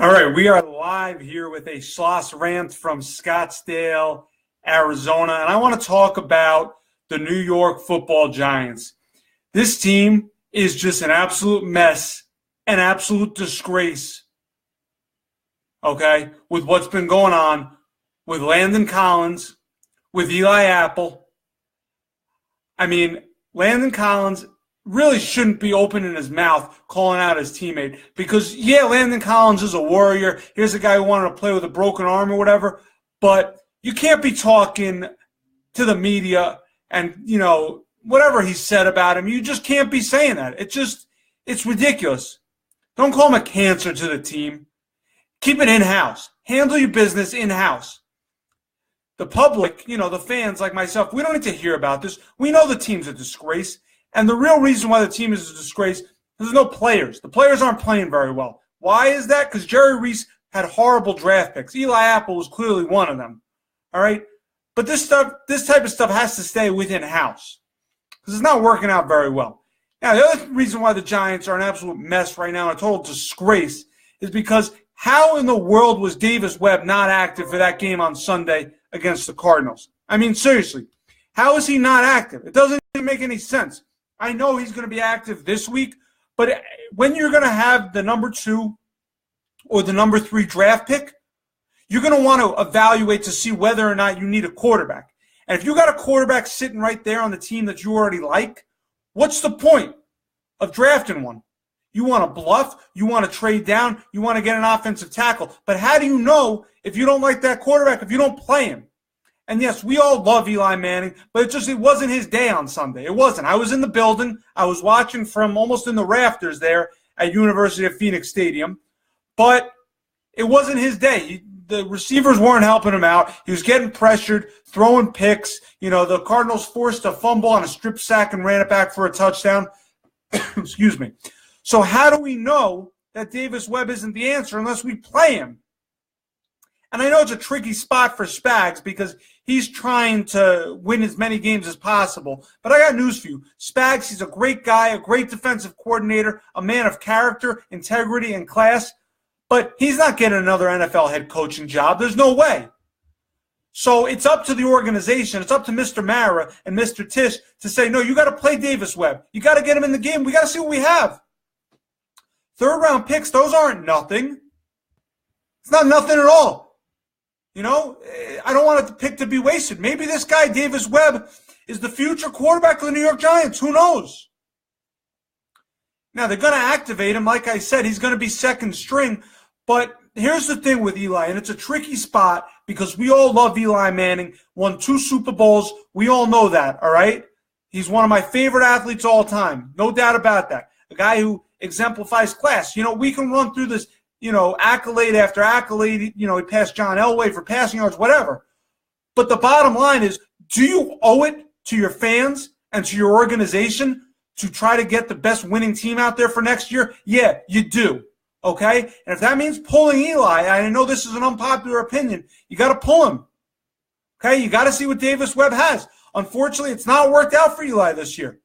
All right, we are live here with a Schloss rant from Scottsdale, Arizona, and I want to talk about the New York Football Giants. This team is just an absolute mess, an absolute disgrace, okay, with what's been going on with Landon Collins, with Eli Apple. I mean, Landon Collins really shouldn't be opening his mouth calling out his teammate because, yeah, Landon Collins is a warrior. Here's a guy who wanted to play with a broken arm or whatever, but you can't be talking to the media and, whatever he said about him. You just can't be saying that. It's ridiculous. Don't call him a cancer to the team. Keep it in-house. Handle your business in-house. The public, the fans like myself, we don't need to hear about this. We know the team's a disgrace. And the real reason why the team is a disgrace is there's no players. The players aren't playing very well. Why is that? Because Jerry Reese had horrible draft picks. Eli Apple was clearly one of them. All right? But this type of stuff has to stay within house because it's not working out very well. Now, the other reason why the Giants are an absolute mess right now, a total disgrace, is because how in the world was Davis Webb not active for that game on Sunday against the Cardinals? I mean, seriously, how is he not active? It doesn't even make any sense. I know he's going to be active this week, but when you're going to have the number 2 or the number 3 draft pick, you're going to want to evaluate to see whether or not you need a quarterback. And if you got a quarterback sitting right there on the team that you already like, what's the point of drafting one? You want to bluff, you want to trade down, you want to get an offensive tackle. But how do you know if you don't like that quarterback, if you don't play him? And yes, we all love Eli Manning, but it wasn't his day on Sunday. It wasn't. I was in the building. I was watching from almost in the rafters there at University of Phoenix Stadium, but it wasn't his day. The receivers weren't helping him out. He was getting pressured, throwing picks. The Cardinals forced a fumble on a strip sack and ran it back for a touchdown. Excuse me. So how do we know that Davis Webb isn't the answer unless we play him? And I know it's a tricky spot for Spags because he's trying to win as many games as possible. But I got news for you. Spags, he's a great guy, a great defensive coordinator, a man of character, integrity, and class. But he's not getting another NFL head coaching job. There's no way. So it's up to the organization. It's up to Mr. Mara and Mr. Tisch to say, no, you got to play Davis Webb. You got to get him in the game. We got to see what we have. Third-round picks, those aren't nothing. It's not nothing at all. I don't want the pick to be wasted. Maybe this guy, Davis Webb, is the future quarterback of the New York Giants. Who knows? Now, they're going to activate him. Like I said, he's going to be second string. But here's the thing with Eli, and it's a tricky spot because we all love Eli Manning, won 2 Super Bowls. We all know that, all right? He's one of my favorite athletes all time. No doubt about that. A guy who exemplifies class. We can run through this accolade after accolade, he passed John Elway for passing yards, whatever. But the bottom line is, do you owe it to your fans and to your organization to try to get the best winning team out there for next year? Yeah, you do, okay? And if that means pulling Eli, I know this is an unpopular opinion, you got to pull him, okay? You got to see what Davis Webb has. Unfortunately, it's not worked out for Eli this year.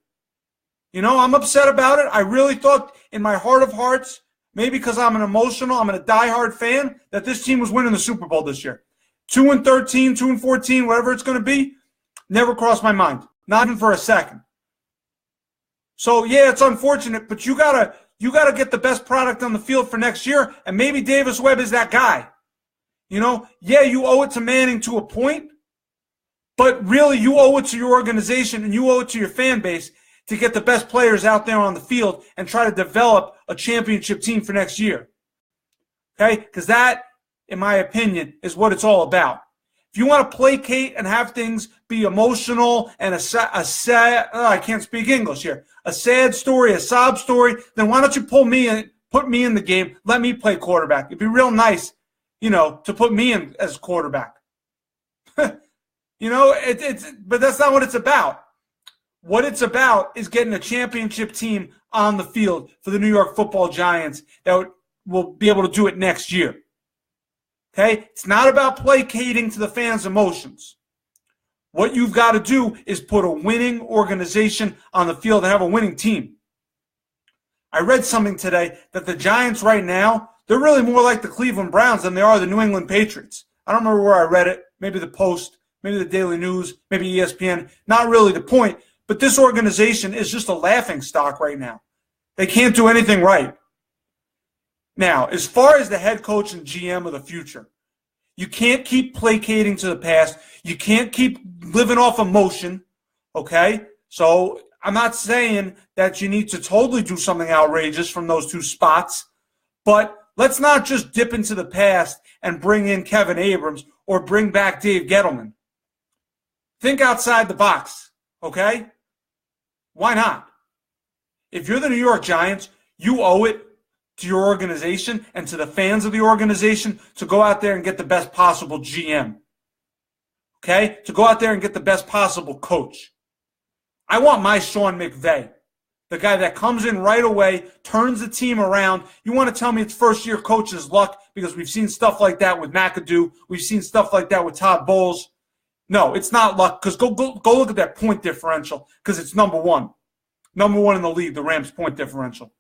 I'm upset about it. I really thought in my heart of hearts, maybe because I'm a diehard fan, that this team was winning the Super Bowl this year. 2-13, 2-14, whatever it's going to be, never crossed my mind. Not even for a second. So, yeah, it's unfortunate, but you gotta get the best product on the field for next year, and maybe Davis Webb is that guy. Yeah, you owe it to Manning to a point, but really you owe it to your organization and you owe it to your fan base to get the best players out there on the field and try to develop a championship team for next year. Okay? Because that, in my opinion, is what it's all about. If you want to placate and have things be emotional and a sad, I can't speak English here, a sad story, a sob story, then why don't you put me in the game, let me play quarterback. It'd be real nice, to put me in as quarterback. But that's not what it's about. What it's about is getting a championship team on the field for the New York Football Giants that will be able to do it next year. Okay? It's not about placating to the fans' emotions. What you've got to do is put a winning organization on the field and have a winning team. I read something today that the Giants right now, They're really more like the Cleveland Browns than they are the New England Patriots. I don't remember where I read it. Maybe the Post, maybe the Daily News, maybe ESPN. Not really the point. But this organization is just a laughing stock right now. They can't do anything right. Now, as far as the head coach and GM of the future, you can't keep placating to the past. You can't keep living off emotion, okay? So I'm not saying that you need to totally do something outrageous from those two spots, but let's not just dip into the past and bring in Kevin Abrams or bring back Dave Gettleman. Think outside the box, okay? Why not? If you're the New York Giants, you owe it to your organization and to the fans of the organization to go out there and get the best possible GM. Okay? To go out there and get the best possible coach. I want my Sean McVay, the guy that comes in right away, turns the team around. You want to tell me it's first-year coach's luck because we've seen stuff like that with McAdoo. We've seen stuff like that with Todd Bowles. No, it's not luck because go look at that point differential because it's number one. Number one in the league, the Rams' point differential.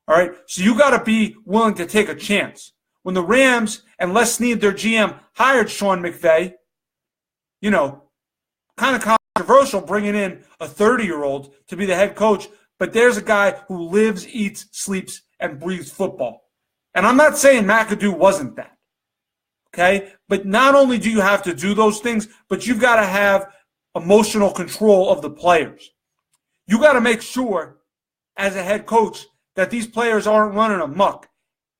All right, so you got to be willing to take a chance. When the Rams and Les Snead, their GM, hired Sean McVay, you know, kind of controversial bringing in a 30-year-old to be the head coach, but there's a guy who lives, eats, sleeps, and breathes football. And I'm not saying McAdoo wasn't that, okay? But not only do you have to do those things, but you've got to have emotional control of the players. You got to make sure, as a head coach, that these players aren't running amok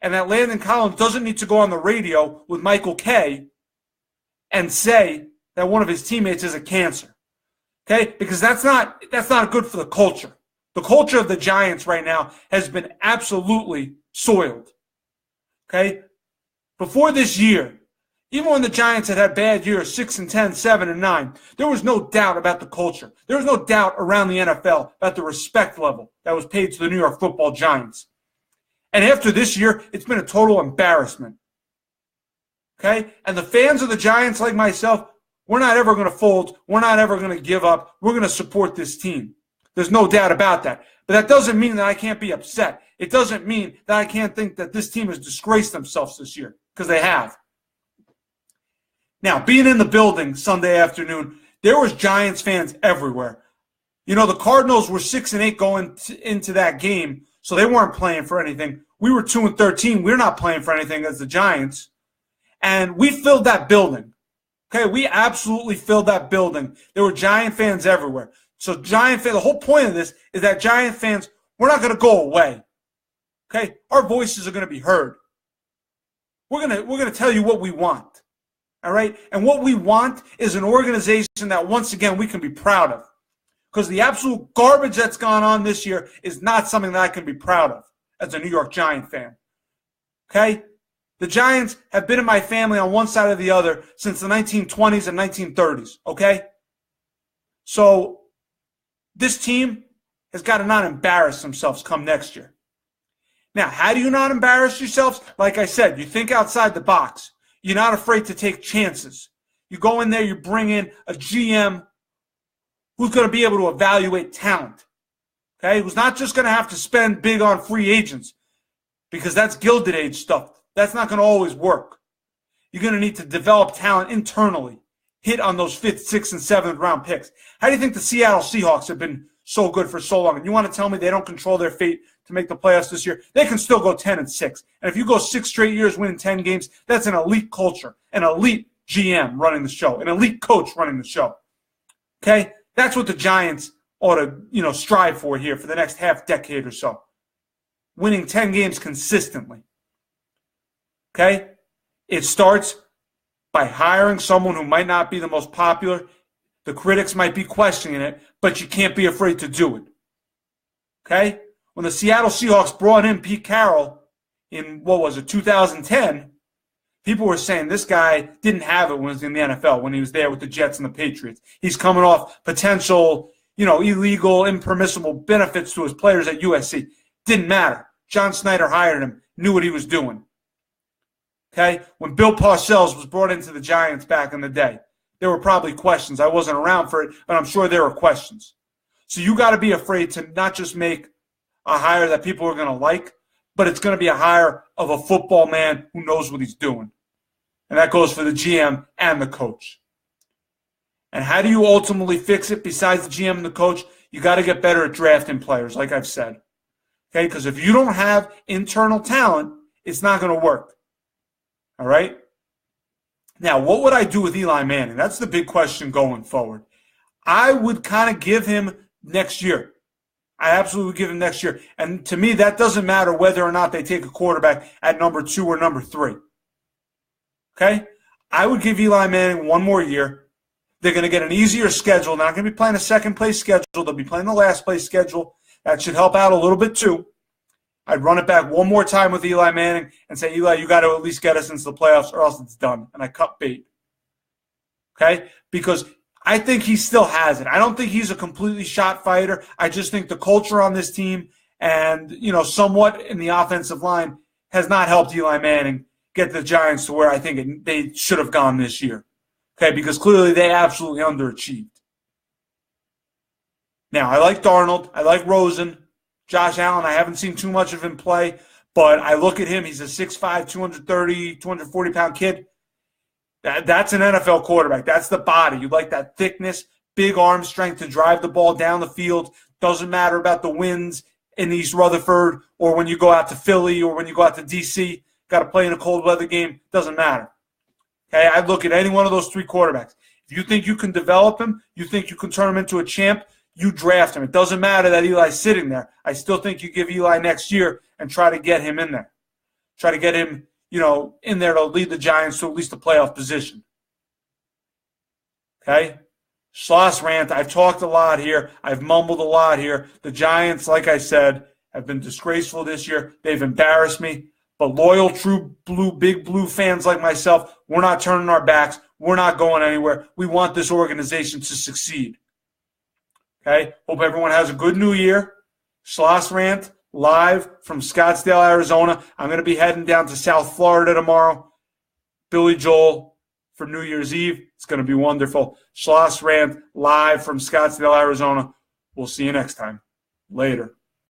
and that Landon Collins doesn't need to go on the radio with Michael Kay and say that one of his teammates is a cancer. Okay? Because that's not good for the culture. The culture of the Giants right now has been absolutely soiled. Okay? Before this year, even when the Giants had bad years, 6-10, 7-9, there was no doubt about the culture. There was no doubt around the NFL about the respect level that was paid to the New York Football Giants. And after this year, it's been a total embarrassment. Okay? And the fans of the Giants, like myself, we're not ever going to fold. We're not ever going to give up. We're going to support this team. There's no doubt about that. But that doesn't mean that I can't be upset. It doesn't mean that I can't think that this team has disgraced themselves this year, because they have. Now, being in the building Sunday afternoon, there was Giants fans everywhere. You know, the Cardinals were 6-8 going into that game, so they weren't playing for anything. We were 2-13. We're not playing for anything as the Giants. And we filled that building. Okay, we absolutely filled that building. There were Giant fans everywhere. So Giant fans, the whole point of this is that Giant fans, we're not going to go away. Okay, our voices are going to be heard. We're going to tell you what we want. All right? And what we want is an organization that, once again, we can be proud of. Because the absolute garbage that's gone on this year is not something that I can be proud of as a New York Giant fan. Okay? The Giants have been in my family on one side or the other since the 1920s and 1930s. Okay? So this team has got to not embarrass themselves come next year. Now, how do you not embarrass yourselves? Like I said, you think outside the box. You're not afraid to take chances. You go in there, you bring in a GM who's going to be able to evaluate talent. Okay? Who's not just going to have to spend big on free agents, because that's Gilded Age stuff. That's not going to always work. You're going to need to develop talent internally, hit on those 5th, 6th, and 7th round picks. How do you think the Seattle Seahawks have been so good for so long? And you want to tell me they don't control their fate to make the playoffs this year? They can still go 10-6. And if you go 6 straight years winning 10 games, that's an elite culture, an elite GM running the show, an elite coach running the show. Okay? That's what the Giants ought to, strive for here for the next half decade or so. Winning 10 games consistently. Okay? It starts by hiring someone who might not be the most popular. The critics might be questioning it, but you can't be afraid to do it. Okay? When the Seattle Seahawks brought in Pete Carroll in, 2010, people were saying this guy didn't have it when he was in the NFL, when he was there with the Jets and the Patriots. He's coming off potential, illegal, impermissible benefits to his players at USC. Didn't matter. John Snyder hired him, knew what he was doing. Okay? When Bill Parcells was brought into the Giants back in the day, there were probably questions. I wasn't around for it, but I'm sure there were questions. So you got to be afraid to not just make a hire that people are going to like, but it's going to be a hire of a football man who knows what he's doing. And that goes for the GM and the coach. And how do you ultimately fix it besides the GM and the coach? You got to get better at drafting players, like I've said. Okay, because if you don't have internal talent, it's not going to work. All right? Now, what would I do with Eli Manning? That's the big question going forward. I would kind of give him next year. I absolutely would give him next year. And to me, that doesn't matter whether or not they take a quarterback at number 2 or number 3. Okay? I would give Eli Manning one more year. They're going to get an easier schedule. They're not going to be playing a second-place schedule. They'll be playing the last-place schedule. That should help out a little bit too. I'd run it back one more time with Eli Manning and say, Eli, you got to at least get us into the playoffs or else it's done. And I cut bait. Okay? Because I think he still has it. I don't think he's a completely shot fighter. I just think the culture on this team and, somewhat in the offensive line has not helped Eli Manning get the Giants to where I think they should have gone this year. Okay? Because clearly they absolutely underachieved. Now, I like Darnold. I like Rosen. Josh Allen, I haven't seen too much of him play, but I look at him. He's a 6'5", 230, 240-pound kid. That's an NFL quarterback. That's the body. You like that thickness, big arm strength to drive the ball down the field. Doesn't matter about the winds in East Rutherford or when you go out to Philly or when you go out to D.C. Got to play in a cold weather game. Doesn't matter. Okay, I look at any one of those 3 quarterbacks. If you think you can develop him, you think you can turn him into a champ, you draft him. It doesn't matter that Eli's sitting there. I still think you give Eli next year and try to get him in there. Try to get him, in there to lead the Giants to at least a playoff position. Okay? Schloss rant. I've talked a lot here. I've mumbled a lot here. The Giants, like I said, have been disgraceful this year. They've embarrassed me. But loyal, true blue, big blue fans like myself, we're not turning our backs. We're not going anywhere. We want this organization to succeed. Okay? Hope everyone has a good new year. Schloss Rant, live from Scottsdale, Arizona. I'm going to be heading down to South Florida tomorrow. Billy Joel for New Year's Eve. It's going to be wonderful. Schloss Rant, live from Scottsdale, Arizona. We'll see you next time. Later.